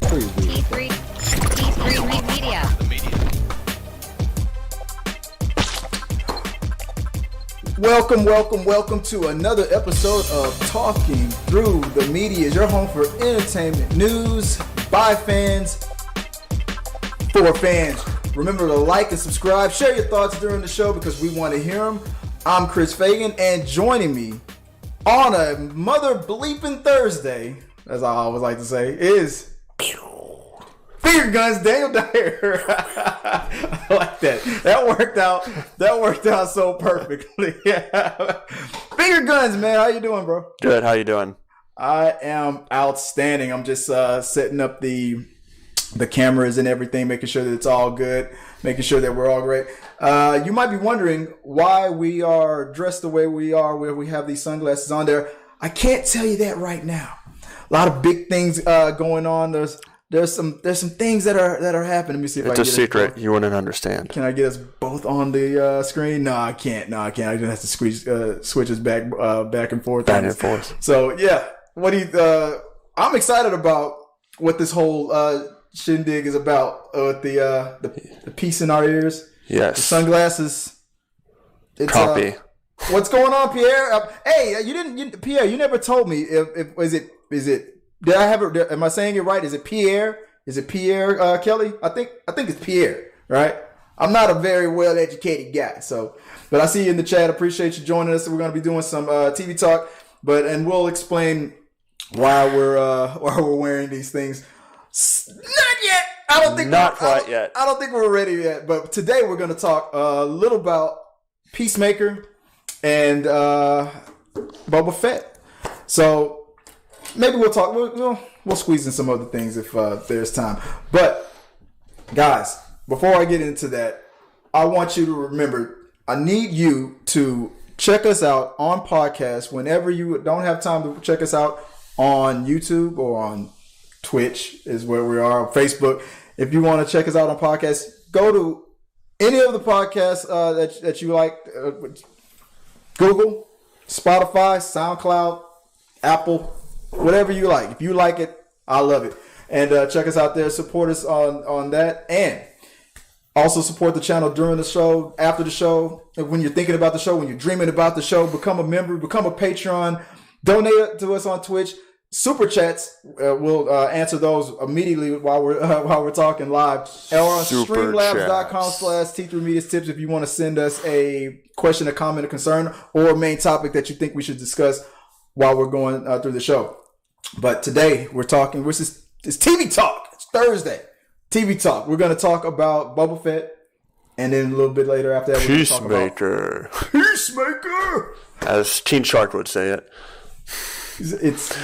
pretty weird. P3 Media. Welcome to another episode of Talking Through the Media. Your home for entertainment news by fans for fans. Remember to like and subscribe. Share your thoughts during the show because we want to hear them. I'm Chris Fagan, and joining me on a mother bleeping Thursday, as I always like to say, is Finger Guns Daniel Dyer. I like that. That worked out so perfectly. Finger Guns, man. How you doing, bro? Good. How you doing? I am outstanding. I'm just setting up the cameras and everything, making sure that it's all good, making sure that we're all great. You might be wondering why we are dressed the way we are, where we have these sunglasses on there. I can't tell you that right now. A lot of big things going on. There's some things that are happening. Let me see if I can It's a secret. You wouldn't understand. Can I get us both on the screen? No, I can't. I just have to switch us back and forth. Back and forth. So yeah, I'm excited about what this whole shindig is about with the piece in our ears. Yes. The sunglasses. It's, Copy. What's going on, Pierre? Hey, Pierre, you never told me is it. Did I have it? Am I saying it right? Is it Pierre? Is it Pierre Kelly? I think it's Pierre, right? I'm not a very well educated guy, but I see you in the chat. Appreciate you joining us. We're going to be doing some TV talk, and we'll explain why we're wearing these things. Not yet. I don't think not quite yet. I don't think we're ready yet. But today we're going to talk a little about Peacemaker and Boba Fett. So. Maybe we'll talk. We'll squeeze in some other things if there's time. But guys, before I get into that, I want you to remember. I need you to check us out on podcast whenever you don't have time to check us out on YouTube or on Twitch is where we are on Facebook. If you want to check us out on podcast, go to any of the podcasts that you like. Google, Spotify, SoundCloud, Apple. Whatever you like. If you like it, I love it. And check us out there. Support us on that. And also support the channel during the show, after the show, when you're thinking about the show, when you're dreaming about the show. Become a member, become a Patreon. Donate to us on Twitch. Super chats, we'll answer those immediately while we're talking live. Or on streamlabs.com/T3Media's tips if you want to send us a question, a comment, a concern, or a main topic that you think we should discuss while we're going through the show. But today we're talking, it's TV talk. It's Thursday. TV talk. We're going to talk about Boba Fett. And then a little bit later after that, we're going to talk about Peacemaker. As Teen Shark would say it. It's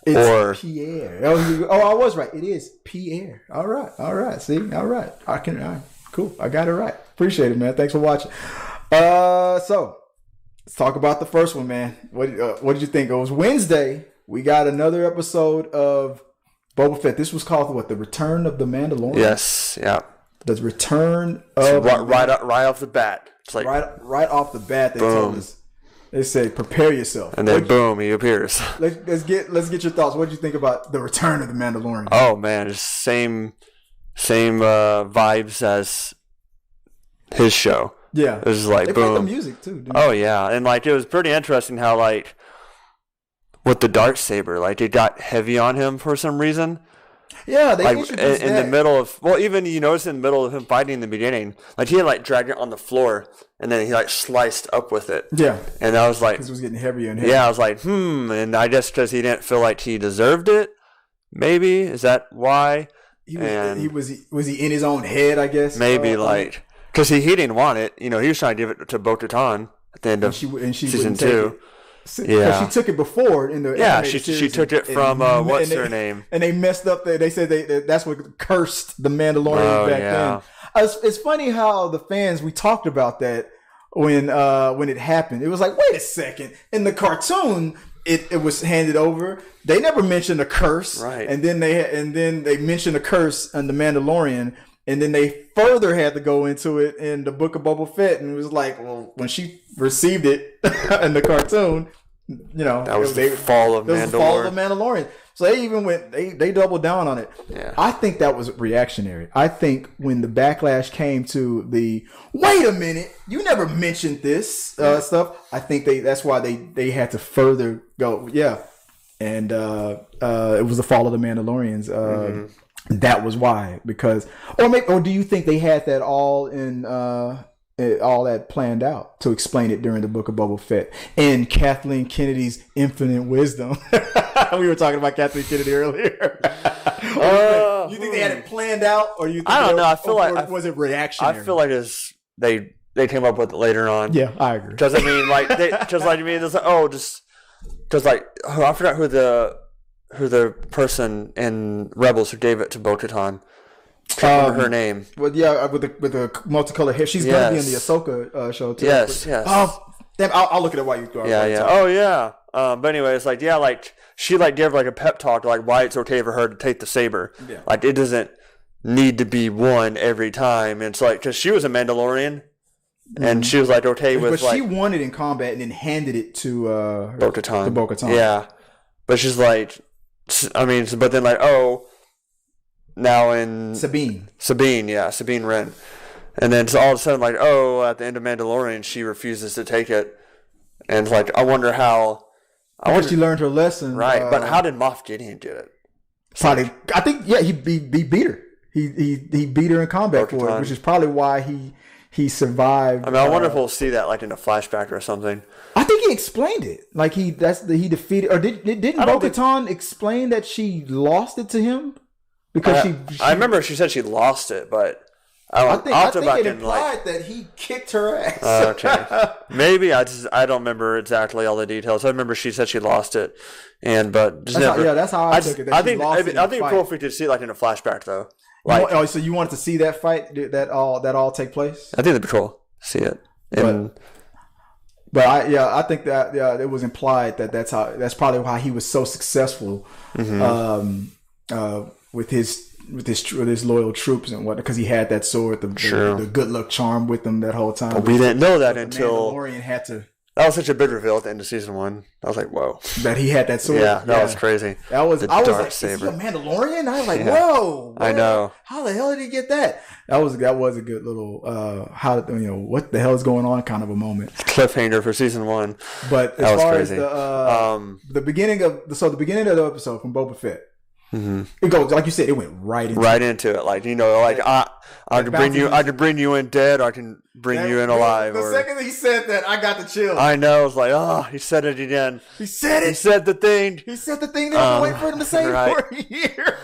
or Pierre. Oh, I was right. It is Pierre. All right. See? All right. Cool. I got it right. Appreciate it, man. Thanks for watching. So let's talk about the first one, man. What did you think? It was Wednesday. We got another episode of Boba Fett. This was called what? The Return of the Mandalorian. Yes. Yeah. The Return of right off the bat. It's like right off the bat. They told us. They say prepare yourself, and then boom, he appears. Let's get your thoughts. What did you think about the Return of the Mandalorian? Oh man, it's same vibes as his show. Yeah, it was like they boom. played the music too. Dude. Oh yeah, and like it was pretty interesting how like with the Darksaber, like it got heavy on him for some reason. Yeah, they like in the middle of even you notice in the middle of him fighting in the beginning, like he had like dragged it on the floor and then he like sliced up with it. Yeah, and I was like, because it was getting heavier and heavier. Yeah, I was like, and I guess because he didn't feel like he deserved it. Maybe is that why? Was he in his own head? I guess maybe like. Because he didn't want it. You know, he was trying to give it to Bo-Katan at the end of season 2. Yeah. She took it before in the she took it from, what's her name? And they messed up. They said that's what cursed the Mandalorian back then. It's funny how the fans, we talked about that when it happened. It was like, wait a second. In the cartoon, it was handed over. They never mentioned a curse. Right. And then they mentioned a curse in the Mandalorian. And then they further had to go into it in the Book of Boba Fett, and it was like, well, when she received it in the cartoon, you know, that was the fall of Mandalore. The fall of the Mandalorian. So they even went, they doubled down on it. Yeah. I think that was reactionary. I think when the backlash came to wait a minute, you never mentioned this stuff. I think that's why they had to further go. Yeah. And it was the fall of the Mandalorians. That was why, because, or do you think they had that all in, all that planned out to explain it during the Book of Boba Fett and Kathleen Kennedy's infinite wisdom? We were talking about Kathleen Kennedy earlier. You think they had it planned out, or you? Think I don't know. I feel like was it reactionary? I feel like they came up with it later on. Yeah, I agree. Because I mean, like it's like, just because like I forgot who the person in Rebels who gave it to Bo-Katan. Can't remember her name. Well, yeah, with the multicolored hair, she's gonna be in the Ahsoka show too. Yes. Oh, damn! I'll look at it while you go. Yeah. Oh yeah. But anyway, it's like she gave like a pep talk like why it's okay for her to take the saber. Yeah. Like it doesn't need to be one every time. And it's like because she was a Mandalorian, and she was like okay with. But she won it in combat and then handed it to Bo-Katan. To Bo-Katan. Yeah, but she's like, I mean, but then like now in Sabine Wren, and then so all of a sudden like at the end of Mandalorian she refuses to take it, and it's like I wonder she learned her lesson, right? But how did Moff Gideon do it? Probably, I think he beat her. He beat her in combat for it, which is probably why he survived. I mean, I wonder if we'll see that like in a flashback or something. I think he explained it. Like he defeated, or didn't Bo-Katan explain that she lost it to him? Because I remember she said she lost it, but I think it implied that he kicked her ass. Okay, maybe I don't remember exactly all the details. I remember she said she lost it, that's how I took it. I think it's cool if we could see it like in a flashback though. Like, so you wanted to see that fight that all take place? I think that'd be cool. See it. I think that it was implied that's probably why he was so successful. With his loyal troops and what, because he had that sword, the good luck charm with him that whole time. Well, we didn't know that until Mandalorian had to. That was such a big reveal at the end of season 1. I was like, whoa, that he had that sword. Yeah, that was crazy. I was like, Darksaber. Is he a Mandalorian? I was like, whoa, I know. How the hell did he get that? That was a good little what the hell is going on kind of a moment. Cliffhanger for season 1. But as far as the beginning of the episode from Boba Fett. It goes like you said. It went right into it. Like I can bring you in dead. Or I can bring you in alive. The second he said that, I got the chills. I know. I was like, he said it again. He said it. He said the thing. He said the thing that I've been waiting for him to say for a year.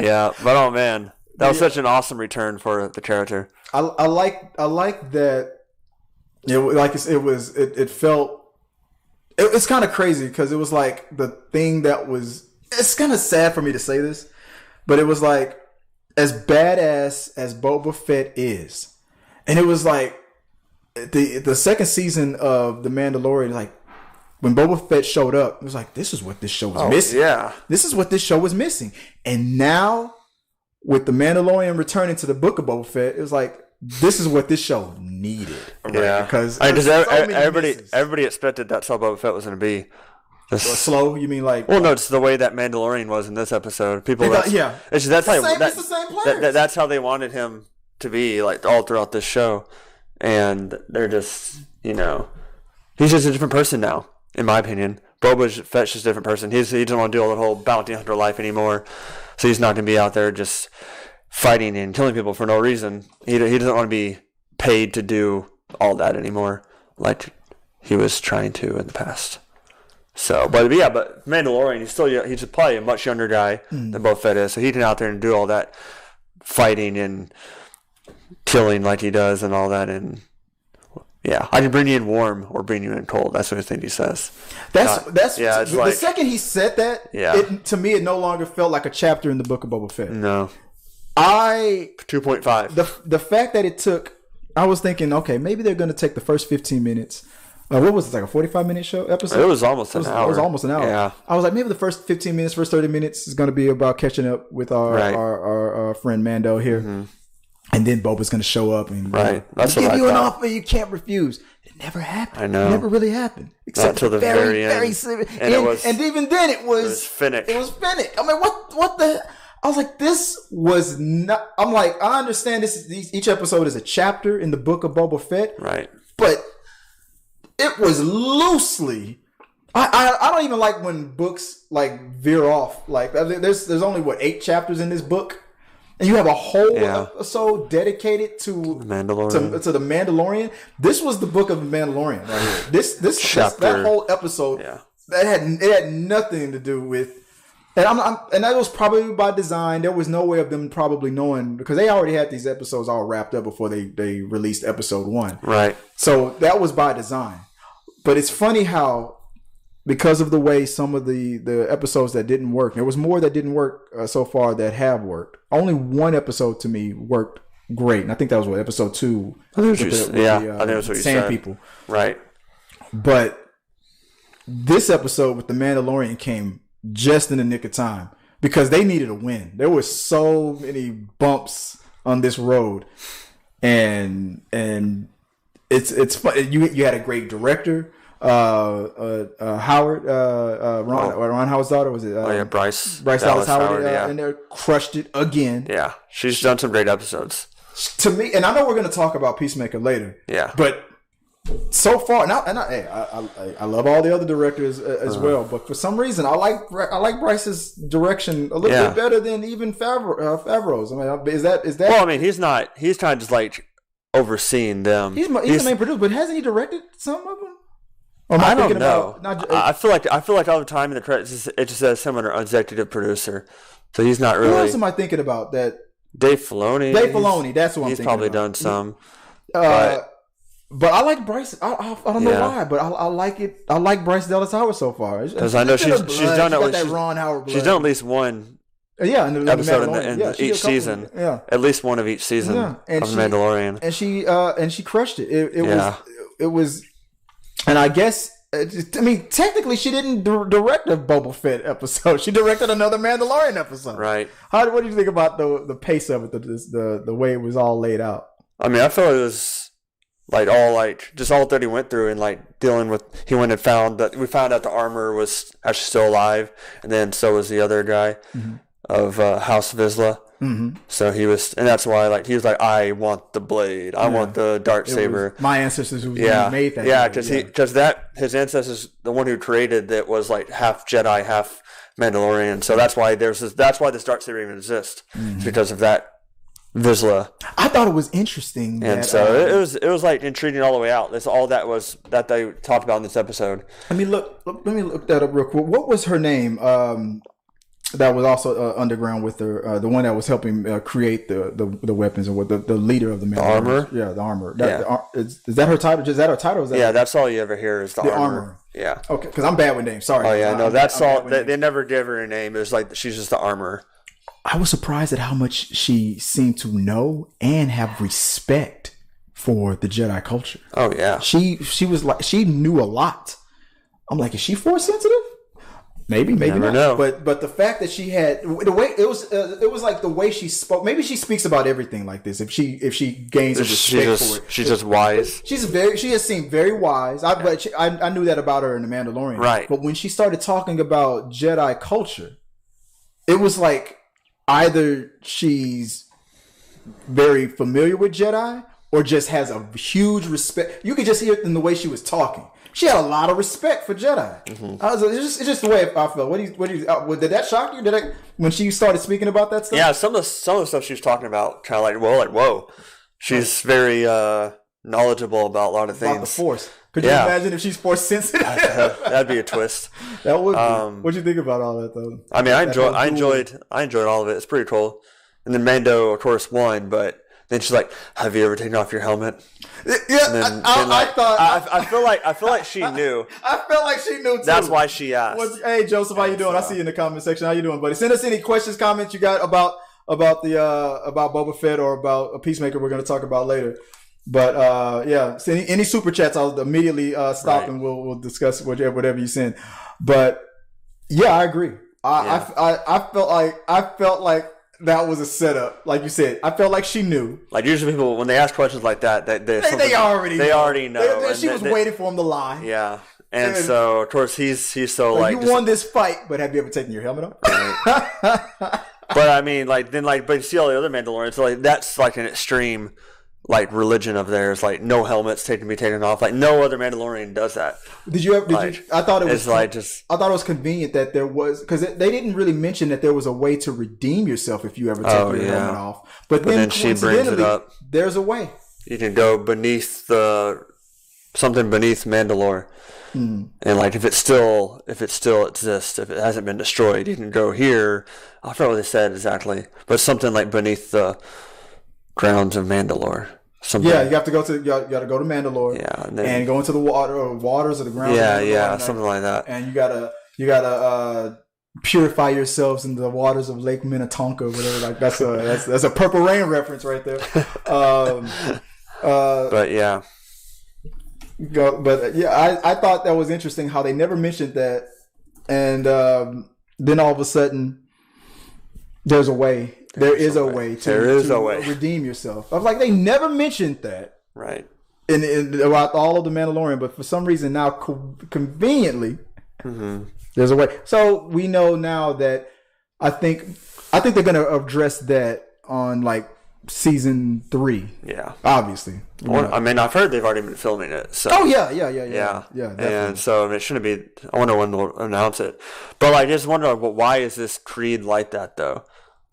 Yeah, but oh man, that was such an awesome return for the character. I like that. It felt. It's kind of crazy because it was like the thing that was. It's kind of sad for me to say this, but it was like as badass as Boba Fett is, and it was like the second season of The Mandalorian. Like when Boba Fett showed up, it was like this is what this show was missing. Yeah, this is what this show was missing. And now with The Mandalorian returning to the Book of Boba Fett, it was like this is what this show needed. Yeah, because everybody expected that's how Boba Fett was going to be. Slow? You mean like? Well, no, it's the way that Mandalorian was in this episode. It's the same players. That's how they wanted him to be, like all throughout this show, and they're just, he's just a different person now, in my opinion. Boba Fett's just a different person. He doesn't want to do all the whole bounty hunter life anymore, so he's not going to be out there just fighting and killing people for no reason. He doesn't want to be paid to do all that anymore, like he was trying to in the past. So, but Mandalorian, he's probably a much younger guy than Boba Fett is, so he can out there and do all that fighting and killing like he does and all that. And yeah, I can bring you in warm or bring you in cold. That's what I think he says. The second he said that, to me, it no longer felt like a chapter in the Book of Boba Fett. No, 2.5. The fact that it took, I was thinking, okay, maybe they're going to take the first 15 minutes. What was it, like a 45-minute show episode? It was almost an hour. It was almost an hour. Yeah. I was like, maybe the first 15 minutes, first 30 minutes is going to be about catching up with our friend Mando here. and then Boba's going to show up and That's give you an offer you can't refuse. It never happened. I know. It never really happened. Except until the very end. And even then it was Finnick. It was Finnick. I mean, what the... I was like, this was not... I'm like, I understand each episode is a chapter in the book of Boba Fett. Right. But it was loosely... I don't even like when books like veer off. Like there's only 8 chapters in this book, and you have a whole episode dedicated to Mandalorian. To the Mandalorian. This was the book of the Mandalorian right here. This chapter, that whole episode that had nothing to do with. And that was probably by design. There was no way of them probably knowing because they already had these episodes all wrapped up before they released episode 1. Right. So that was by design. But it's funny how. Because of the way some of the episodes that didn't work, there was more that didn't work so far that have worked. Only one episode to me worked great, and I think that was episode 2. I think it was what you said. Sand People, right? But this episode with the Mandalorian came just in the nick of time because they needed a win. There were so many bumps on this road, and it's fun. You had a great director. Howard, Ron Howard's daughter, was it? Bryce Dallas Howard, and they crushed it again. Yeah, she's done some great episodes. To me, and I know we're going to talk about Peacemaker later. Yeah, but so far, I love all the other directors as well, but for some reason, I like Bryce's direction a little bit better than even Favreau's. I mean, is that? Well, I mean, he's not. He's kind of just like overseeing them. He's the main producer, but hasn't he directed some of them? I don't know. I feel like all the time in the credits it just says him under executive producer, so he's not really. Who else am I thinking about? That Dave Filoni. That's what I'm thinking. He's probably about. Done some. But I like Bryce. I don't know why, but I like it. I like Bryce Dallas Howard so far because I know she's done at least Ron Howard blood. She's done at least one. Episode in each season. Yeah, at least one of each season of Mandalorian, and she crushed it. It was. And I guess, technically, she didn't direct a Boba Fett episode. She directed another Mandalorian episode. Right. What do you think about the pace of it, the way it was all laid out? I mean, I feel it was all that he went through and dealing with. He went and found out the armor was actually still alive, and then so was the other guy of House Vizsla. Mm-hmm. So he was, and that's why he was like, I want the blade, I want the Darksaber. My ancestors who made that. Yeah, because his ancestors, the one who created that was half Jedi, half Mandalorian. So that's why this Darksaber even exists because of that Vizsla. I thought it was interesting, and so it was intriguing all the way out. That's all that they talked about in this episode. Let me look that up real quick. What was her name? That was also underground with her, the one that was helping create the weapons, or the leader of the Mandalorian. Armor? Yeah, the armor. Is that her title? Is that her title? That's all you ever hear is the armor. Yeah. Okay, because I'm bad with names. Sorry. Oh yeah, no, that's all. They never give her a name. It was she's just the armor. I was surprised at how much she seemed to know and have respect for the Jedi culture. Oh yeah. She was she knew a lot. I'm like, is she Force sensitive? Maybe not. Know. But the fact that she had the way it was the way she spoke. Maybe she speaks about everything like this. If she gains a respect for it, she's just wise. She has seemed very wise. I knew that about her in the Mandalorian. Right. But when she started talking about Jedi culture, it was like either she's very familiar with Jedi or just has a huge respect. You could just hear it in the way she was talking. She had a lot of respect for Jedi. Mm-hmm. It's just the way I felt. What do you? Did that shock you? When she started speaking about that stuff? Yeah, some of the stuff she was talking about, kind of whoa. She's very knowledgeable about a lot of things. About the Force. Could you imagine if she's Force sensitive? That'd be a twist. That would be. What'd you think about all that though? I mean, I enjoyed all of it. It's pretty cool. And then Mando, of course, won, but. Then she's like, "Have you ever taken off your helmet?" Yeah, I feel like she knew. I felt like she knew too. That's why she asked. Hey Joseph, how you doing? I see you in the comment section. How you doing, buddy? Send us any questions, comments you got about about Boba Fett or about a Peacemaker. We're going to talk about later. But so any super chats, I'll immediately stop and we'll discuss whatever you send. But yeah, I agree. I felt like that was a setup. Like you said, I felt like she knew. Like usually people, when they ask questions like that, they already know. She was waiting for him to lie. Yeah. And so, of course, he's so like... You won this fight, but have you ever taken your helmet off? Right. But I mean, but you see all the other Mandalorians, so like that's like an extreme, like religion of theirs, like no helmets be taken off. Like no other Mandalorian does that. I thought it was I thought it was convenient that there was, because they didn't really mention that there was a way to redeem yourself if you ever take your helmet off. But then she brings it up. There's a way. You can go beneath something beneath Mandalore. And like if it still exists, if it hasn't been destroyed, you can go here. I forgot what they said exactly, but something like beneath the grounds of Mandalore. Something. Yeah, you have to go to Mandalore. Yeah, and go into the waters of the ground. Yeah, something like that. And you gotta purify yourselves in the waters of Lake Minnetonka, or whatever. Like that's a Purple Rain reference right there. But yeah. I thought that was interesting how they never mentioned that, and then all of a sudden, there's a way. There is a way to redeem yourself. I was like, they never mentioned that, right? In about all of the Mandalorian, but for some reason now, conveniently, there's a way. So we know now that I think they're going to address that on like season 3. Yeah, obviously. Well, I mean, I've heard they've already been filming it. So. Oh yeah. Definitely. And so I mean, it shouldn't be. I wonder when they'll announce it. But I just wonder, why is this creed like that though?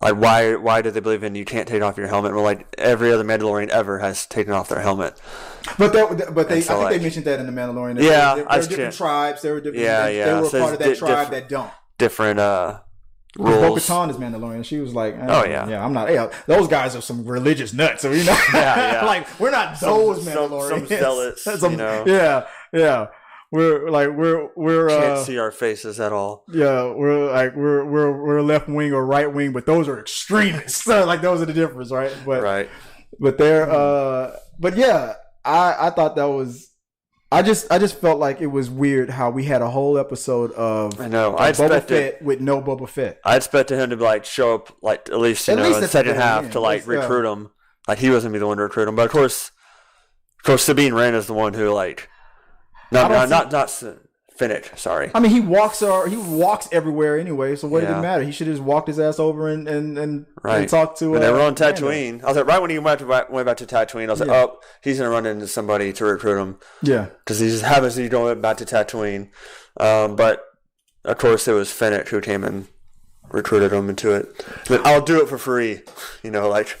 Like why do they believe in you can't take off your helmet? Well, like every other Mandalorian ever has taken off their helmet. But I think they mentioned that in the Mandalorian. There were different tribes. There were different. They were part of that tribe that don't. Different rules. Bo-Katan is Mandalorian. She was like, I'm not. Hey, those guys are some religious nuts. So like we're not those Mandalorians. Some zealots. Yeah. We're can't see our faces at all. Yeah, we're left wing or right wing, but those are extremists. So like those are the difference, right? But they're but yeah, I thought that was. I just felt like it was weird how we had a whole episode of Boba Fett with no Boba Fett. I expected him to like show up like at least in the second half to like recruit him. Like he wasn't gonna be the one to recruit him, but of course Sabine Wren is the one who like. Not Finnick. Sorry. I mean, he walks everywhere anyway. So what did it matter? He should have just walked his ass over and talk to. When they were on Tatooine, I was like, right when he went back to Tatooine, I was like, oh, he's gonna run into somebody to recruit him. Yeah, because he just happens to be going back to Tatooine. But of course, it was Finnick who came and recruited him into it. But I'll do it for free. Like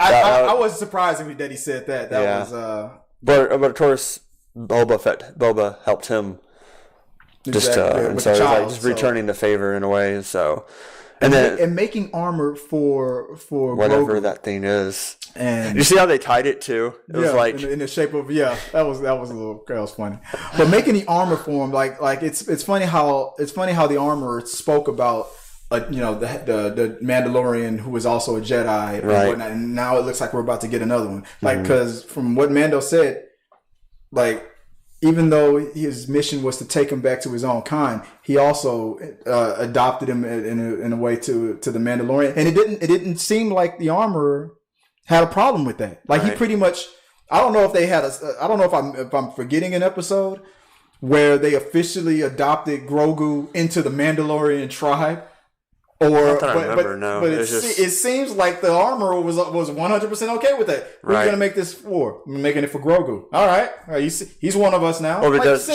I was surprised that he said that. That was. But of course. Boba helped him just and so he's like just returning the favor in a way, so and making armor for whatever Grogu. That thing is. And you see how they tied it too? It was like in the shape of that was funny. But making the armor for him, like it's funny how the armor spoke about the Mandalorian who was also a Jedi and whatnot, and now it looks like we're about to get another one. Like because from what Mando said. Like, even though his mission was to take him back to his own kind, he also adopted him in a way to the Mandalorian, and it didn't seem like the Armorer had a problem with that. Like he pretty much, I don't know if they had I don't know if I'm forgetting an episode where they officially adopted Grogu into the Mandalorian tribe. It seems like the Armorer was 100% okay with that. We're going to make this for. We're making it for Grogu. All right. He's one of us now. Well, because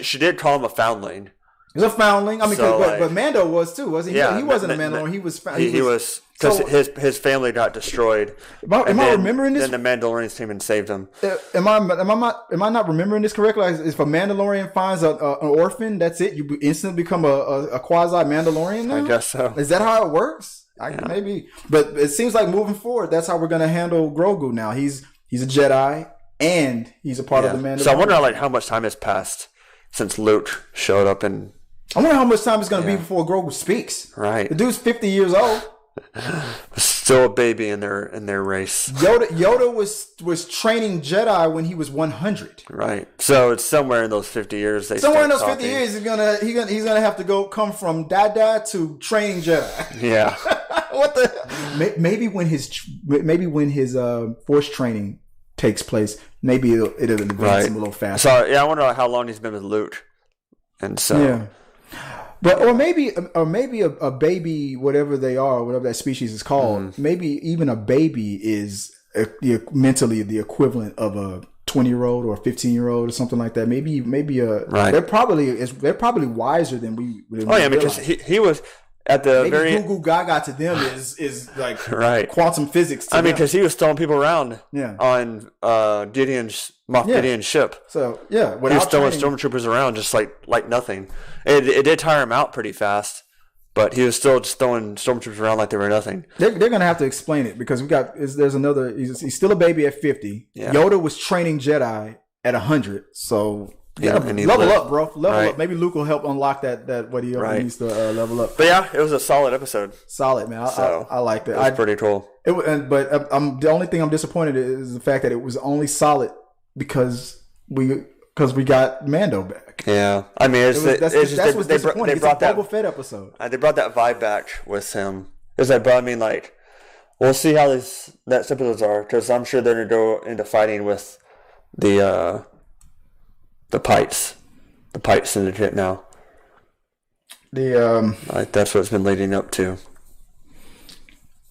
she did call him a foundling. He's a foundling. I mean, but Mando was too, wasn't he? Yeah, he wasn't a Mandalorian. He was because his family got destroyed. Am I remembering this? Then the Mandalorians came and saved him. Am I not remembering this correctly? If a Mandalorian finds an orphan, that's it. You instantly become a quasi Mandalorian now. I guess so. Is that how it works? Maybe, but it seems like moving forward, that's how we're going to handle Grogu now. He's a Jedi and he's a part of the Mandalorian. So I wonder how much time has passed since Luke showed up and. I wonder how much time it's going to be before Grogu speaks. Right. The dude's 50 years old. Still a baby in their race. Yoda was training Jedi when he was 100. Right. So it's somewhere in those 50 years. Somewhere in those 50 years, he's gonna have to come from Dada to training Jedi. Yeah. What the? Maybe when his force training takes place, maybe it'll advance him a little faster. So yeah, I wonder how long he's been with Luke, and so yeah. But or maybe a baby, whatever they are, whatever that species is called, maybe even a baby is mentally the equivalent of a 20-year-old or a 15-year-old or something like that. Maybe they're probably wiser than we. Because he was at the very Goo Goo Gaga to them is like quantum physics. To because he was throwing people around on Moff Gideon's ship. So he was throwing stormtroopers around just like nothing. It did tire him out pretty fast. But he was still just throwing stormtroopers around like they were nothing. They're going to have to explain it because there's another. He's still a baby at 50. Yeah. Yoda was training Jedi at 100. So level up, bro. Level up. Maybe Luke will help unlock that what he needs to level up. But yeah, it was a solid episode. Solid, man. I liked it. It was pretty cool. But the only thing I'm disappointed is the fact that it was only solid because we got Mando back. Yeah, I mean, that's what's disappointing. They brought that Boba Fett episode. They brought that vibe back with him. But I mean, like, we'll see how that episodes are because I'm sure they're gonna go into fighting with the Pikes Syndicate now. That's what it's been leading up to.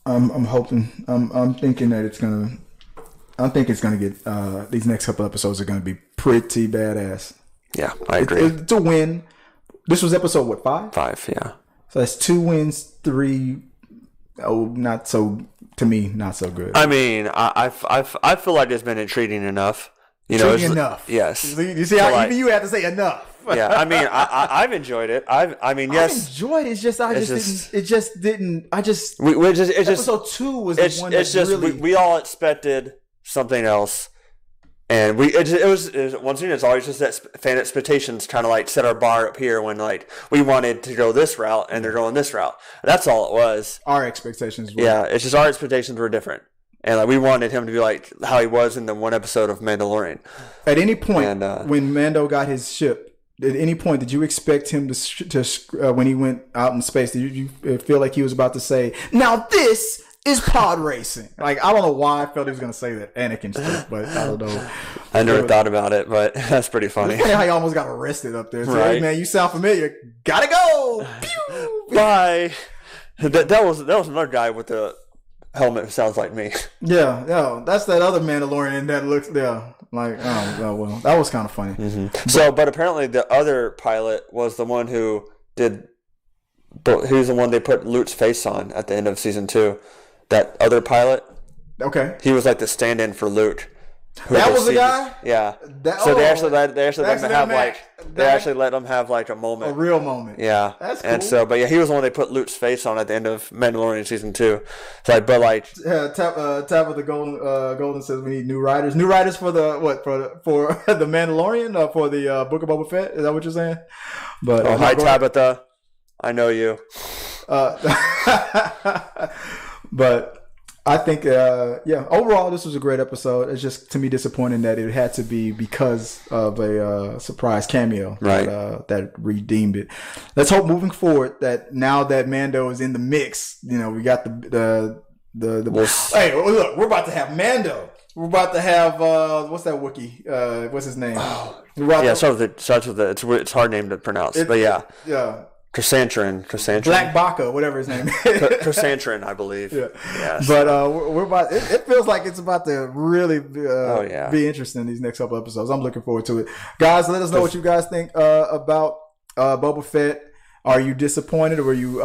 I'm hoping. I'm thinking that it's gonna. I think it's gonna get. These next couple episodes are gonna be pretty badass. Yeah, I agree. It's a win. This was episode what, 5? 5, yeah. So that's 2 wins, 3. Oh, not so. To me, not so good. I mean, I feel like it's been intriguing enough. Intriguing enough. Yes. You see how even you have to say enough. Yeah, I mean, I've enjoyed it. I mean, yes. I enjoyed it. It's just episode 2 was the one that really. We all expected something else. And it was once again, it's always just that fan expectations kind of like set our bar up here when like we wanted to go this route and they're going this route. That's all it was. Our expectations were. Yeah, it's just our expectations were different. And like we wanted him to be like how he was in the one episode of Mandalorian. At any point when Mando got his ship, at any point did you expect him to when he went out in space, did you feel like he was about to say, now this is pod racing? Like, I don't know why I felt he was going to say that Anakin stuff, but I don't know. I never thought about it, but that's pretty funny. It's funny how he almost got arrested up there. So, hey, man, you sound familiar. Gotta go. Pew! Bye. That was another guy with the helmet who sounds like me. Yeah, that's that other Mandalorian that looks like, well, that was kind of funny. Mm-hmm. But apparently the other pilot was the one who did. But he was the one they put Luke's face on at the end of season 2. That other pilot. Okay. He was like the stand-in for Luke. That was the guy? Yeah. They actually let him have like a moment. A real moment. Yeah. That's cool. And so, but yeah, he was the one they put Luke's face on at the end of Mandalorian season 2. So like, but like, Tab of the Golden says we need new writers. New writers for the the Mandalorian, for the Book of Boba Fett. Is that what you're saying? But hi Tabitha. I know you. But I think, overall, this was a great episode. It's just, to me, disappointing that it had to be because of a surprise cameo that redeemed it. Let's hope moving forward that now that Mando is in the mix, we got the hey, look, we're about to have Mando. We're about to have what's that Wookiee? What's his name? Starts with it's hard name to pronounce, but yeah. Chrysanthemum. Black Baka, whatever his name is. Chrysanthemum, I believe. Yeah. Yes. But we're about. It feels like it's about to really be interesting these next couple episodes. I'm looking forward to it, guys. Let us know what you guys think about Boba Fett. Are you disappointed, or are you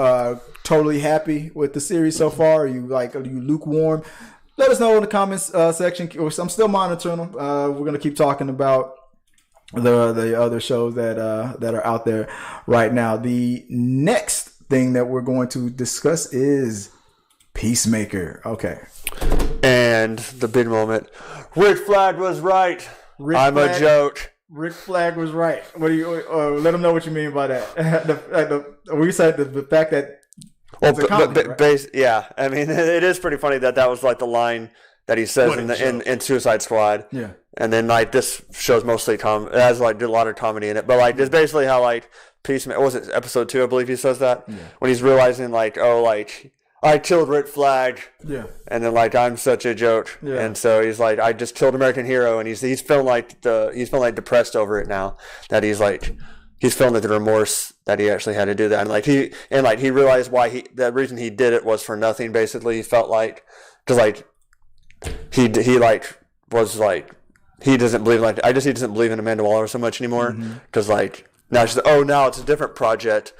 totally happy with the series so far? Are you lukewarm? Let us know in the comments section. I'm still monitoring them. We're gonna keep talking about the other shows that are out there right now. The next thing that we're going to discuss is Peacemaker. Okay. And the big moment. Rick Flag was right. A joke. Rick Flag was right. What do you let them know what you mean by that? We said the fact that yeah. I mean, it is pretty funny that was like the line that he says in Suicide Squad. Yeah. And then like this show's mostly it has like a lot of comedy in it, but like it's basically how like Peacemaker, was it episode 2? I believe he says that when he's realizing like I killed Rick Flag. Yeah. And then like I'm such a joke. Yeah. And so he's like, I just killed American hero, and he's feeling like depressed over it now. That he's feeling like the remorse that he actually had to do that, and he realized why the reason he did it was for nothing. Basically, he felt like because he doesn't believe he doesn't believe in Amanda Waller so much anymore because now she's now it's a different project.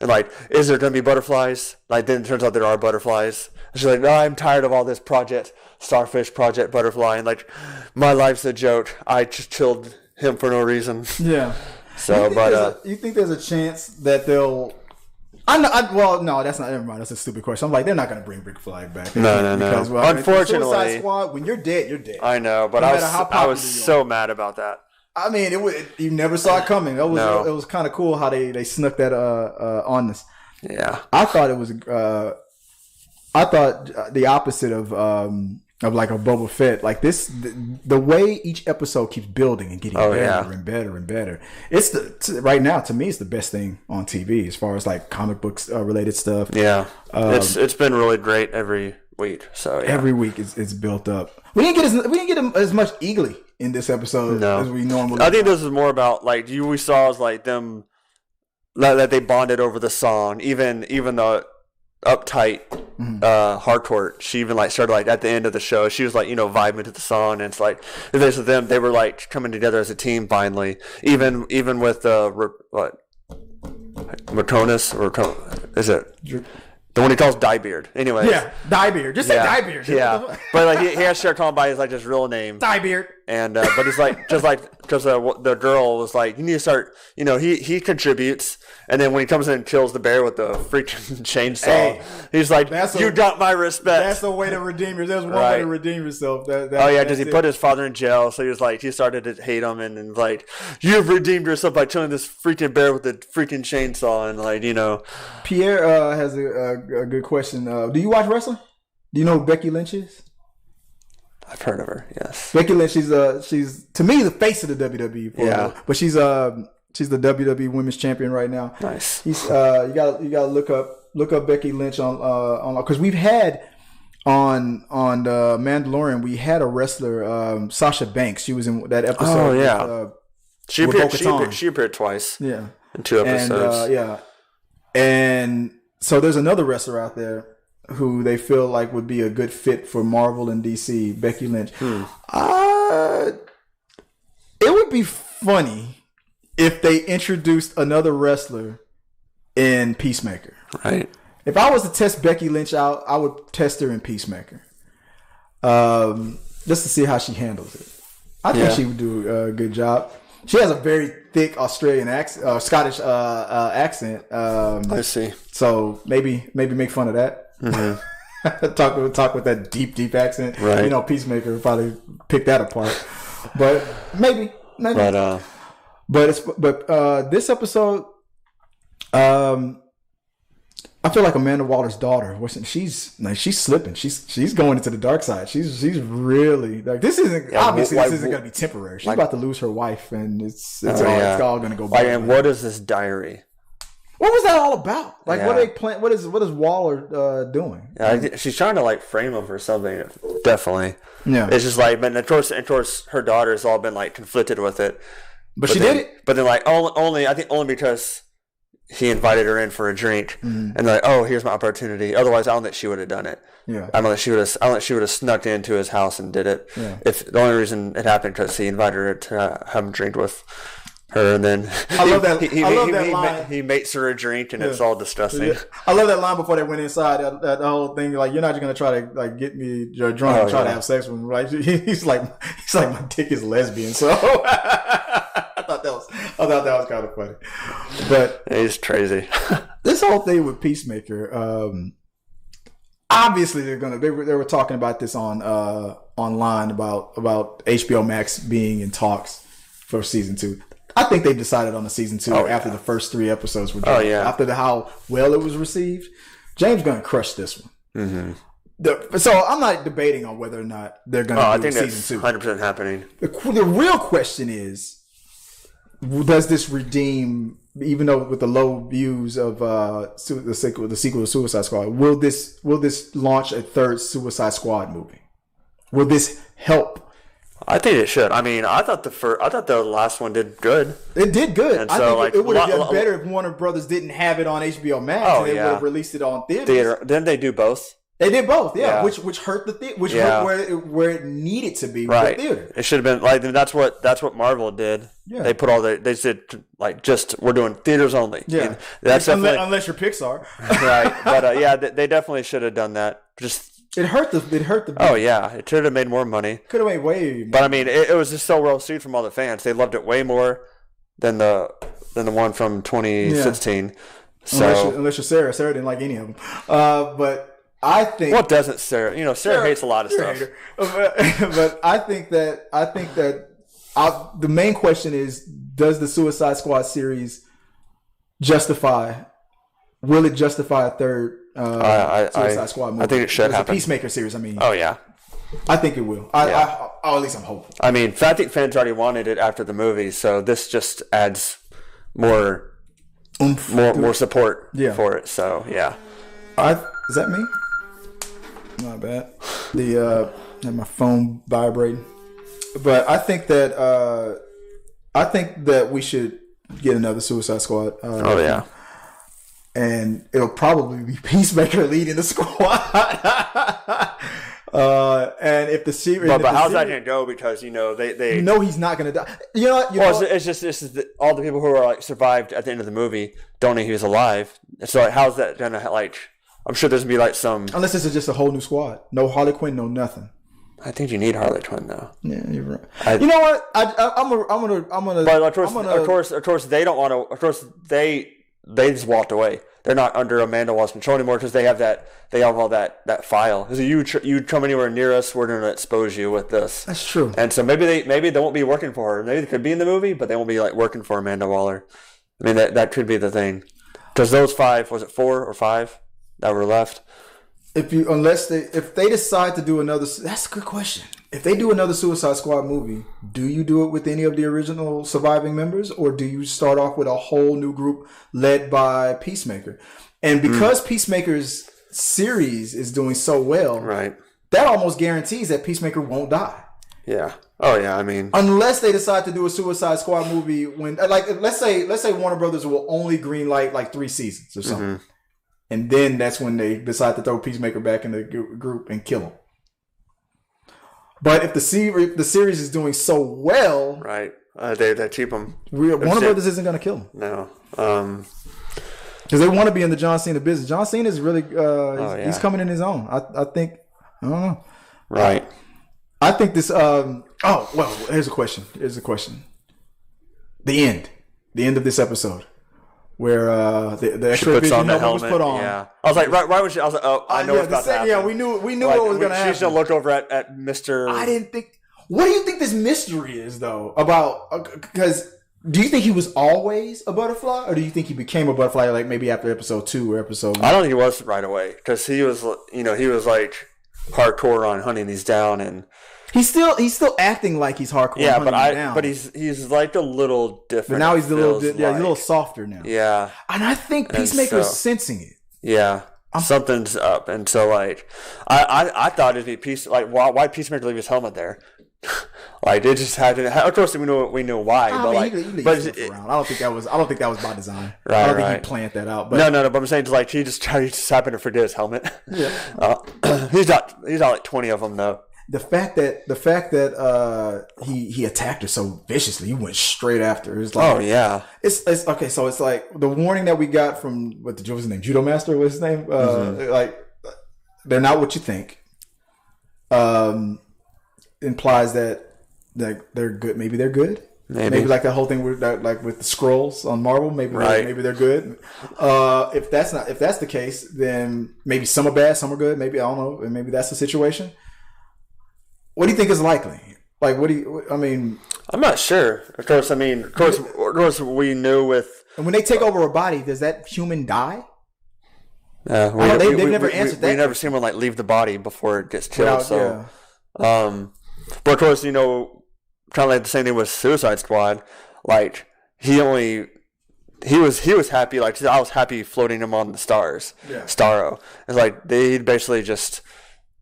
And is there going to be butterflies? Then it turns out there are butterflies. And she's like, no, I'm tired of all this project, starfish, project, butterfly. And my life's a joke. I just killed him for no reason. Yeah. So, you think there's a chance that they'll? No, that's not. Never mind. That's a stupid question. I'm like, they're not going to bring Rick Flag back. No. Because, unfortunately, Suicide Squad, when you're dead, you're dead. I know, but I was so mad about that. I mean, you never saw it coming. It was kind of cool how they snuck that on us. Yeah, I thought it was. I thought the opposite of like a Boba Fett. Like this, the way each episode keeps building and getting better and better and better. It's right now to me, it's the best thing on TV as far as like comic books related stuff. Yeah, it's been really great every week. So every week it's built up. We didn't get as much Eagly in this episode as we normally. I think this is more about we saw as them that they bonded over the song, even the uptight hardcore. She even started at the end of the show. She was vibing to the song, and it's them. They were coming together as a team finally. Even with Matonus or is it? The one he calls Diebeard. Anyway. Yeah, Diebeard. Just say Diebeard. Yeah. But he has to start calling by his real name. Diebeard. And but it's because the girl was you need to start. He contributes, and then when he comes in and kills the bear with the freaking chainsaw, he's like, "You got my respect." That's the way to redeem yourself. There's one way to redeem yourself. Because he put his father in jail, so he started to hate him, and you've redeemed yourself by killing this freaking bear with the freaking chainsaw, and Pierre has a good question. Do you watch wrestling? Do you know who Becky Lynch is? I've heard of her. Yes, Becky Lynch. She's to me the face of the WWE. But she's the WWE Women's Champion right now. Nice. You gotta look up Becky Lynch on because we've had on Mandalorian we had a wrestler Sasha Banks. She was in that episode. Oh yeah. She appeared twice. Yeah. In 2 episodes. And so there's another wrestler out there who they feel would be a good fit for Marvel and DC, Becky Lynch. It would be funny if they introduced another wrestler in Peacemaker. Right. If I was to test Becky Lynch out, I would test her in Peacemaker. Just to see how she handles it. I think she would do a good job. She has a very thick Australian accent, Scottish accent. I see. So maybe make fun of that. Mm-hmm. talk with that deep accent. Right. Peacemaker would probably pick that apart. But maybe. But this episode, I feel like Amanda Waller's daughter. She's slipping. She's going into the dark side. She's really this isn't obviously this isn't going to be temporary. She's about to lose her wife, and it's all going to go bad. And what is this diary? What was that all about? What are they plan? What is Waller doing? Yeah, she's trying to frame him for something. Definitely. Yeah. It's just but of course, her daughter's all been conflicted with it. But she did it. But then only because he invited her in for a drink, and they're oh, here's my opportunity. Otherwise, I don't think she would have done it. Yeah. I don't think she would have snuck into his house and did it. Yeah. If the only reason it happened because he invited her to have a drink with her, and then I love that. I love that line. He makes her a drink, and it's all disgusting. Yeah. I love that line before they went inside. That whole thing, you're not just gonna try to get me drunk and try to have sex with me, right? He's like my dick is lesbian. So I thought that was kind of funny. But he's crazy. This whole thing with Peacemaker, obviously they were talking about this on online about HBO Max being in talks for season 2. I think they decided on the season 2 after the first 3 episodes were done. After how well it was received, James gonna crush this one. Mm-hmm. So I'm not debating on whether or not they're gonna do season 2. 100% happening. The real question is, does this redeem even though with the low views of the sequel to Suicide Squad, will this launch a third Suicide Squad movie? Will this help? I think it should. I mean, I thought the last one did good. It did good. And I think it would have done better if Warner Brothers didn't have it on HBO Max and they would have released it on theater. Didn't they do both? They did both, yeah. Which hurt the theater, hurt where it needed to be with the theater. It should have been like that's what Marvel did. Yeah. They put they said like just we're doing theaters only. Yeah, and that's unless you're Pixar, right? But they definitely should have done that. Just it hurt the. Oh yeah, it should have made more money. Could have made way more. But I mean, it was just so well received from all the fans. They loved it way more than the one from 2016. Yeah. So unless you're Sarah didn't like any of them. But I think what doesn't Sarah? Sarah hates a lot of stuff. But I think that the main question is: does the Suicide Squad series will it justify a third Suicide Squad movie? I think it should happen. The Peacemaker series, I mean. Oh yeah. I think it will. At least I'm hopeful. I mean, I think fans already wanted it after the movie, so this just adds more support for it. So yeah. Is that me? Not bad. Had my phone vibrating, but I think that we should get another Suicide Squad. And it'll probably be Peacemaker leading the squad. And if the series, but how's that gonna go? Because they he's not gonna die. It's just all the people who are like survived at the end of the movie don't know he was alive. So like, how's that gonna like? I'm sure there's gonna be like some. Unless this is just a whole new squad, no Harley Quinn, no nothing. I think you need Harley Quinn though. Yeah, you're right. You know what? I'm gonna. But of course, they don't want to. Of course, they just walked away. They're not under Mandalore's control anymore because they have all that file. Because you come anywhere near us, we're going to expose you with this. That's true. And so maybe they won't be working for her. Maybe they could be in the movie, but they won't be like working for Amanda Waller. I mean that could be the thing. Because those 5, was it 4 or 5 that were left? If they decide to do another, that's a good question. If they do another Suicide Squad movie, do you do it with any of the original surviving members, or do you start off with a whole new group led by Peacemaker? And because Peacemaker's series is doing so well, right, that almost guarantees that Peacemaker won't die. Yeah. Oh yeah. I mean, unless they decide to do a Suicide Squad movie, when let's say Warner Brothers will only greenlight like 3 seasons or something. Mm-hmm. And then that's when they decide to throw Peacemaker back in the group and kill him. But if the series is doing so well, right? They keep him. Warner Brothers isn't going to kill him. No, because they want to be in the John Cena business. John Cena is really he's coming in his own. I think I don't know. Right. I think this. Here's a question. The end of this episode. Where the extra vision helmet was put on. Yeah, I was like, right when she, I was like, oh, I know what's about to happen. Yeah, we knew like, what was going to happen. She's gonna look over at Mr. I didn't think. What do you think this mystery is though? About because do you think he was always a butterfly, or do you think he became a butterfly like maybe after episode 2 or episode 1? I don't think he was right away because he was like hardcore on hunting these down and. He's still acting like he's hardcore. Yeah, but he's like a little different. But now he's he's a little softer now. Yeah, and I think Peacemaker is sensing it. Yeah, something's up, and so like I thought it'd be why Peacemaker leave his helmet there? Like they just had to. Of course, we know why. But he around. I don't think that was by design. Right, I don't think he planned that out. But no. But I'm saying like he just happened to forget his helmet. Yeah, he's not like 20 of them though. The fact that he attacked her so viciously, he went straight after her. It's like, oh yeah, it's okay. So it's like the warning that we got from what was his name, Judo Master, what's his name? Like they're not what you think. Implies that they're good. Maybe they're good. Maybe like the whole thing with like with the scrolls on Marvel. Maybe they're good. If that's the case, then maybe some are bad, some are good. Maybe I don't know. And maybe that's the situation. What do you think is likely? Like, I'm not sure. Of course, we knew with. And when they take over a body, does that human die? They've never answered that. We never seen one like leave the body before it gets killed. But of course, kind of like the same thing with Suicide Squad. Like he only he was happy. Like I was happy floating him on the stars. Yeah. Starro. It's like they basically just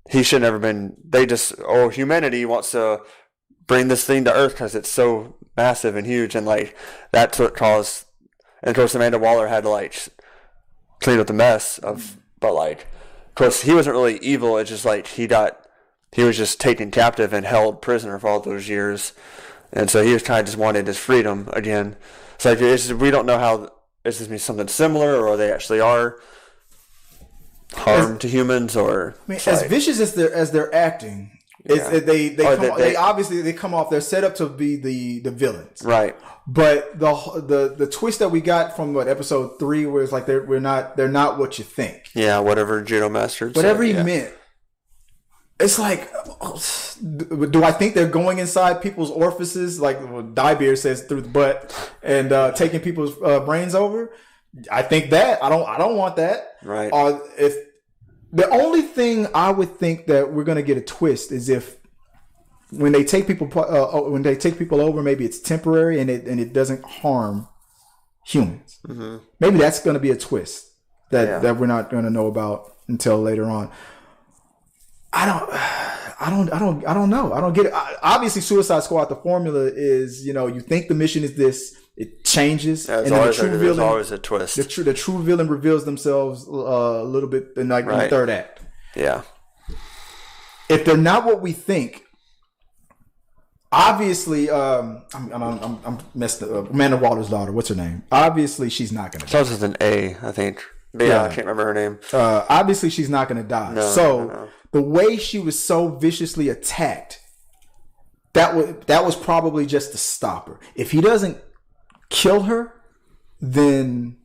he should never been. They just humanity wants to bring this thing to Earth because it's so massive and huge, and like that's what caused. And of course, Amanda Waller had to like clean up the mess of, but like, of course, he wasn't really evil. It's just like he was just taken captive and held prisoner for all those years, and so he was kind of just wanted his freedom again. So like, we don't know how is this something similar, or they actually are harm to humans, or I mean, as vicious as they're acting. Yeah. They obviously come off. They're set up to be the villains, right? But the twist that we got from episode 3, where it's like they're not what you think. Yeah, whatever Judo Master. Whatever he meant. It's like, do I think they're going inside people's orifices, like Diebeer says, through the butt, and taking people's brains over? I think that I don't want that. Right. If the only thing I would think that we're going to get a twist is if when they take people over, maybe it's temporary and it doesn't harm humans. Mm-hmm. Maybe that's going to be a twist that we're not going to know about until later on. I don't know. I don't get it. Obviously, Suicide Squad, the formula is, you think the mission is this, it changes, and there's always a twist. The true villain reveals themselves a little bit in in the third act. Yeah. If they're not what we think, obviously, I'm messed up. Amanda Waller's daughter, what's her name? Obviously, she's not going to die. Starts with an A, I think. Yeah, I can't remember her name. Obviously, she's not going to die. No. The way she was so viciously attacked, that was probably just to stop her. If he doesn't kill her, then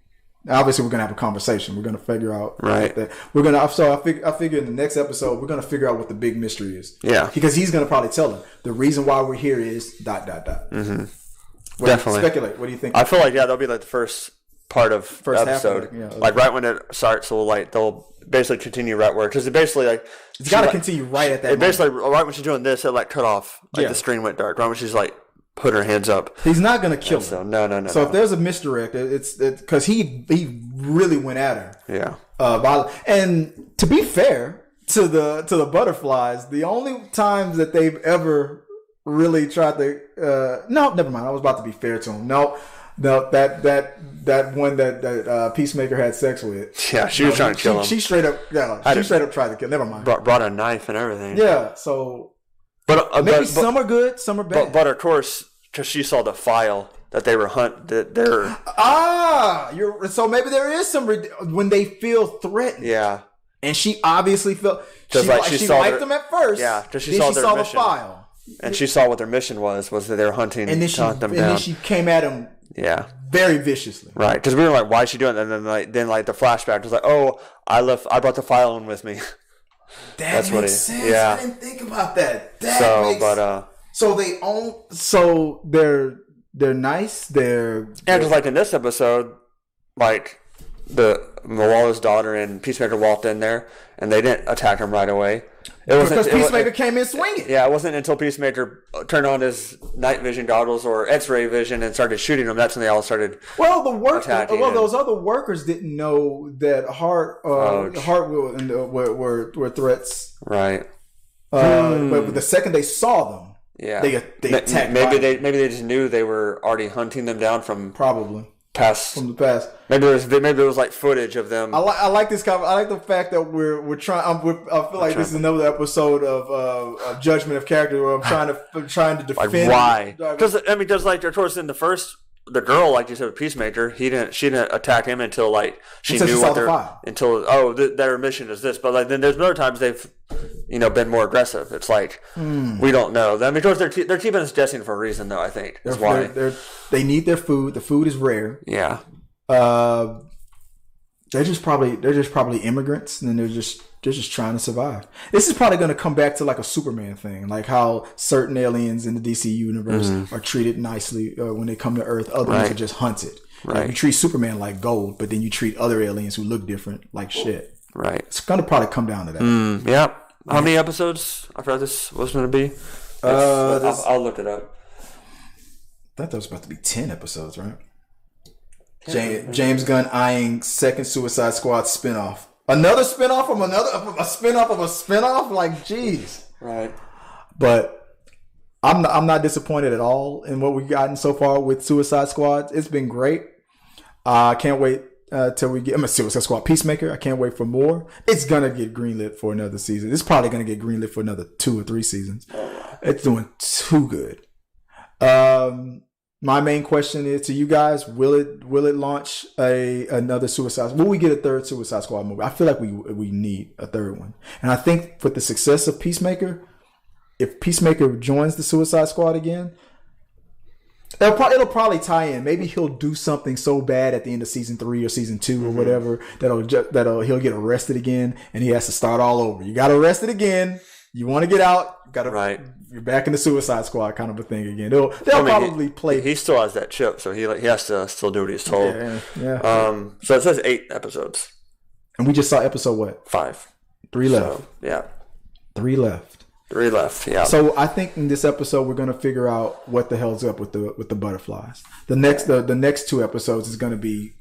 obviously we're gonna have a conversation. We're gonna figure out that we're gonna. So I figure in the next episode we're gonna figure out what the big mystery is. Yeah, because he's gonna probably tell her the reason why we're here is ... Mm-hmm. Definitely. Speculate. What do you think? I feel like that'll be like the first part of the episode. Like right when it starts, they'll basically continue right where, because it basically like it's got to continue right at that. It basically right when she's doing this, it like cut off. Like the screen went dark. Right when she's like put her hands up. He's not gonna kill her. So no. So if there's a misdirect, it's because he really went at her. Yeah. And to be fair to the butterflies, the only times that they've ever really tried to no, never mind. I was about to be fair to him. No, that one that Peacemaker had sex with. Yeah, she was trying to kill him. She straight up tried to kill. Never mind. Brought a knife and everything. Yeah. So. But some are good, some are bad. But of course, because she saw the file that they were so maybe there is some when they feel threatened. Yeah, and she obviously felt she liked them at first. Yeah, because she saw the file, and she saw what their mission was that they were hunting and hunt them down. And then she came at him. Yeah, very viciously. Right, because we were like, "Why is she doing that?" And then the flashback was like, "Oh, I brought the file in with me." That's makes sense. Yeah. I didn't think about that. So they're nice. And just like in this episode, like the Waller's daughter and Peacemaker walked in there, and they didn't attack him right away. Because Peacemaker came in swinging. Yeah, it wasn't until Peacemaker turned on his night vision goggles or X-ray vision and started shooting them. That's when they all started. Well, those other workers didn't know that Hart were threats. Right. But the second they saw them, they attacked. Maybe they just knew they were already hunting them down from probably. From the past. Maybe it was like footage of them. I like this. I like the fact that we're trying. I feel like this is another episode of Judgment of Character where I'm trying to defend. Like why? Because of course in the first, the girl, like you said, with Peacemaker, she didn't attack him until she knew what their mission is this. But then there's other times they've been more aggressive. It's like we don't know. I mean, of course they're keeping us guessing for a reason, though. I think that's why they need their food. The food is rare. Yeah. They're just probably immigrants, and they're just trying to survive. This is probably going to come back to like a Superman thing, like how certain aliens in the DC universe are treated nicely when they come to Earth. Other ones are just hunted. Right. Like, you treat Superman like gold, but then you treat other aliens who look different like shit. Right. It's going to probably come down to that. Yeah. How many episodes? I forgot this was going to be. I'll look it up. I thought that was about to be 10 episodes, right? James Gunn eyeing second Suicide Squad spinoff. Another spinoff from a spinoff of a spinoff? Like, jeez. Right. But I'm not disappointed at all in what we've gotten so far with Suicide Squad. It's been great. I can't wait till we get Suicide Squad Peacemaker. I can't wait for more. It's going to get greenlit for another season. It's probably going to get greenlit for another 2 or 3 seasons. It's doing too good. My main question is to you guys: Will it launch another Suicide? Will we get a third Suicide Squad movie? I feel like we need a third one, and I think with the success of Peacemaker, if Peacemaker joins the Suicide Squad again, it'll probably tie in. Maybe he'll do something so bad at the end of season 3 or season 2 or whatever that'll he'll get arrested again, and he has to start all over. You got arrested again. You want to get out? You're back in the Suicide Squad kind of a thing again. They'll probably play. He still has that chip, so he has to still do what he's told. Yeah. So it says 8 episodes, and we just saw episode what? 5. 3 left. So, yeah. 3 left. 3 left. Yeah. So I think in this episode we're gonna figure out what the hell's up with the butterflies. The next 2 episodes is gonna be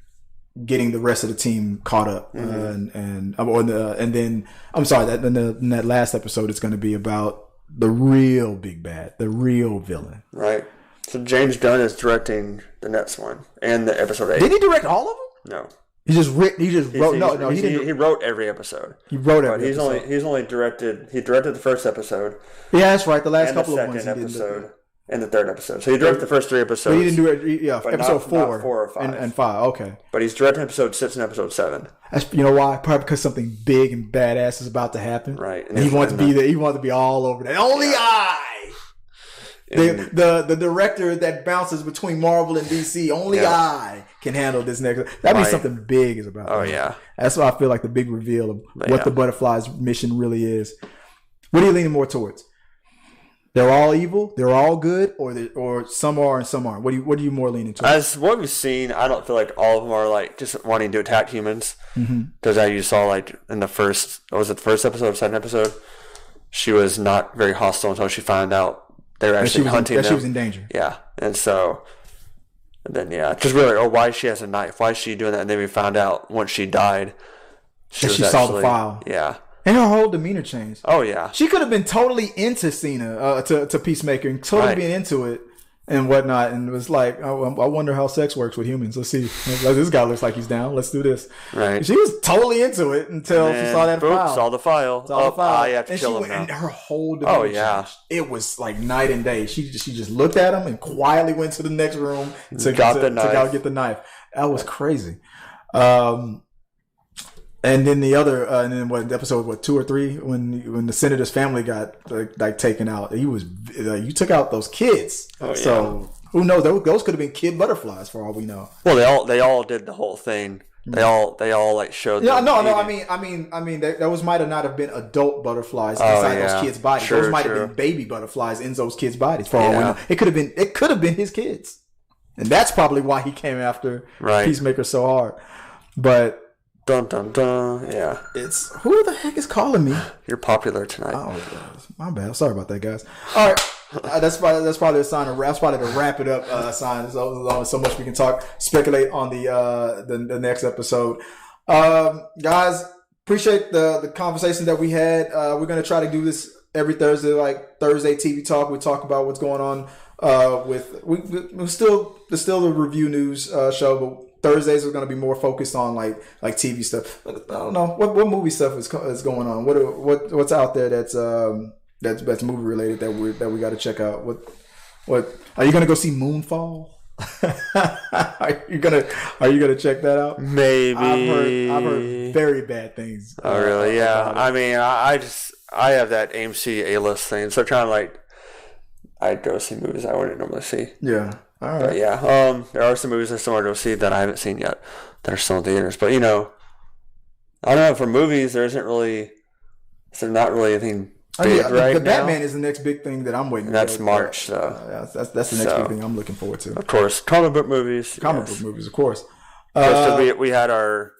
getting the rest of the team caught up, and then I'm sorry that in that last episode it's going to be about the real big bad, the real villain. Right. So James Gunn is directing the next one and the episode 8. Did he direct all of them? No. He just wrote. He didn't. He wrote every episode. He wrote every. But he's only directed. He directed the first episode. Yeah, that's right. The last couple of ones. The second episode. And the third episode. So he directed the first 3 episodes. But he didn't do it. Yeah, episode 4, not 4 or 5, and 5. Okay. But he's directing episode 6 and episode 7. That's, you know why? Probably because something big and badass is about to happen. Right. And he wants to be there. He wants to be all over that. Only I. The director that bounces between Marvel and DC. Only I can handle this next. That means something big is about. Oh yeah. That's why I feel like the big reveal of what the Butterflies' mission really is. What are you leaning more towards? They're all evil, they're all good, or some are and some aren't. What are you more leaning towards? As what we've seen, I don't feel like all of them are like just wanting to attack humans. Because as you saw, like in the first episode or second episode, she was not very hostile until she found out they were actually hunting them. She was in danger. Yeah, and then just really, why she has a knife? Why is she doing that? And then we found out once she died, she saw the file. Yeah. And her whole demeanor changed. Oh yeah, she could have been totally into Cena, to Peacemaker, and totally being into it and whatnot. And it was like, oh, I wonder how sex works with humans. Let's see. This guy looks like he's down. Let's do this. Right. And she was totally into it until she saw that file. Saw the file. I have to kill him now. And her whole demeanor changed. It was like night and day. She just looked at him and quietly went to the next room to get the knife. That was crazy. And then episode 2 or 3 when the senator's family got like taken out, you took out those kids. So who knows? Those could have been kid butterflies for all we know. Well, they all did the whole thing. They all like showed. Yeah, no. I mean, those might have not have been adult butterflies inside those kids' bodies. Those might have been baby butterflies in those kids' bodies. For all we know, it could have been his kids, and that's probably why he came after Peacemaker so hard. But. Dun dun dun. Yeah. It's who the heck is calling me? You're popular tonight. Oh, my bad. Sorry about that, guys. All right, that's probably a sign of that's probably the wrap it up sign. There's only so much we can speculate on the next episode. Guys, appreciate the conversation that we had. We're gonna try to do this every Thursday, like Thursday TV Talk. We talk about what's going on we're still the review news show, but Thursdays are going to be more focused on like TV stuff. I don't know what movie stuff is going on. What's out there that's movie related that we got to check out. What are you going to go see Moonfall? Are you gonna check that out? Maybe. I've heard very bad things. Oh really? Yeah. I mean, I have that AMC A-list thing, so trying to like I'd go see movies I wouldn't normally see. Yeah. All right. But yeah, there are some movies I still want to go see that I haven't seen yet that are still in theaters. But I don't know. For movies, there's not really anything big right now. The Batman is the next big thing that I'm waiting for. That's March, so that's the next big thing I'm looking forward to. Of course, comic book movies. Book movies, of course. We had our.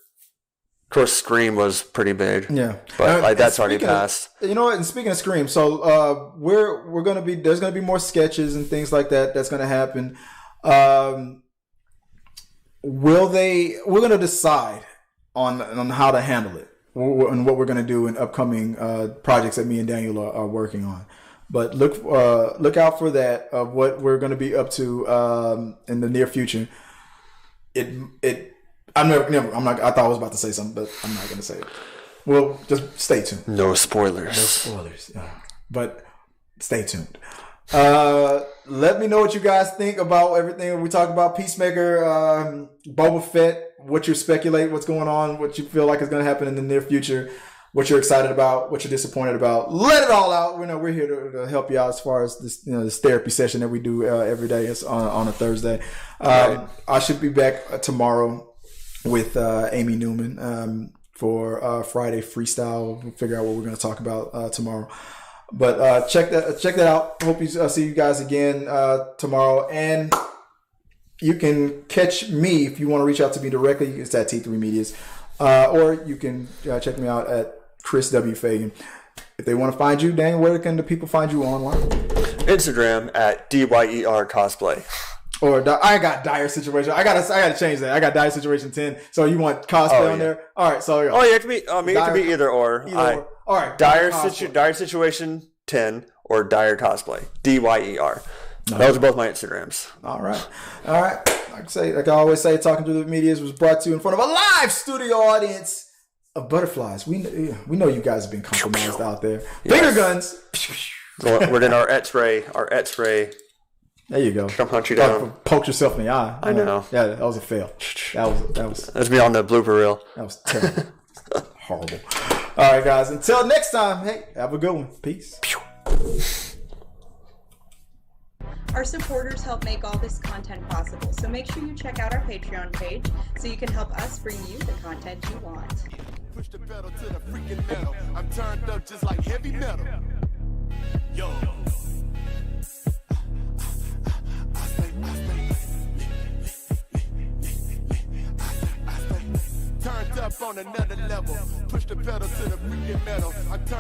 Of course, Scream was pretty big. Yeah, but that's already passed. You know what? And speaking of Scream, so there's gonna be more sketches and things like that. That's gonna happen. We're going to decide on how to handle it and what we're going to do in upcoming projects that me and Daniel are working on. But look out for that of what we're going to be up to in the near future. I thought I was about to say something, but I'm not going to say it. Well, just stay tuned. No spoilers. No spoilers. But stay tuned. Let me know what you guys think about everything we talked about. Peacemaker, Boba Fett, what you're speculating, what's going on, what you feel like is going to happen in the near future, what you're excited about, what you're disappointed about. Let it all out. We're here to help you out as far as this, this therapy session that we do every day. It's on a Thursday. Right. I should be back tomorrow with Amy Newman for Friday Freestyle. We'll figure out what we're going to talk about tomorrow. But check that out. Hope you see you guys again tomorrow. And you can catch me if you want to reach out to me directly. It's at T3 Medias. Or you can check me out at Chris W. Fagan. If they want to find you, Daniel, where can the people find you online? Instagram at DYER Cosplay. Or I got Dire Situation. I gotta change that. I got Dire Situation 10. So you want cosplay on there? All right. So you have to be. You have to be either or. All right. Dire Situation 10 or Dire Cosplay. DYER. Those are both my Instagrams. All right. Like I always say, Talking Through the Media was brought to you in front of a live studio audience of butterflies. We know you guys have been compromised out there. Yes. Finger guns. We're in our X-ray. There you go. Come hunt you down. Poked yourself in the eye. I know. Yeah, that was a fail. That was. That's me on the blooper reel. That was terrible. Horrible. All right, guys. Until next time. Hey, have a good one. Peace. Our supporters help make all this content possible, so make sure you check out our Patreon page so you can help us bring you the content you want. Push the pedal to the freaking metal. I'm turned up just like heavy metal. Yo. Turned up on another level. Push the pedal to the freaking metal.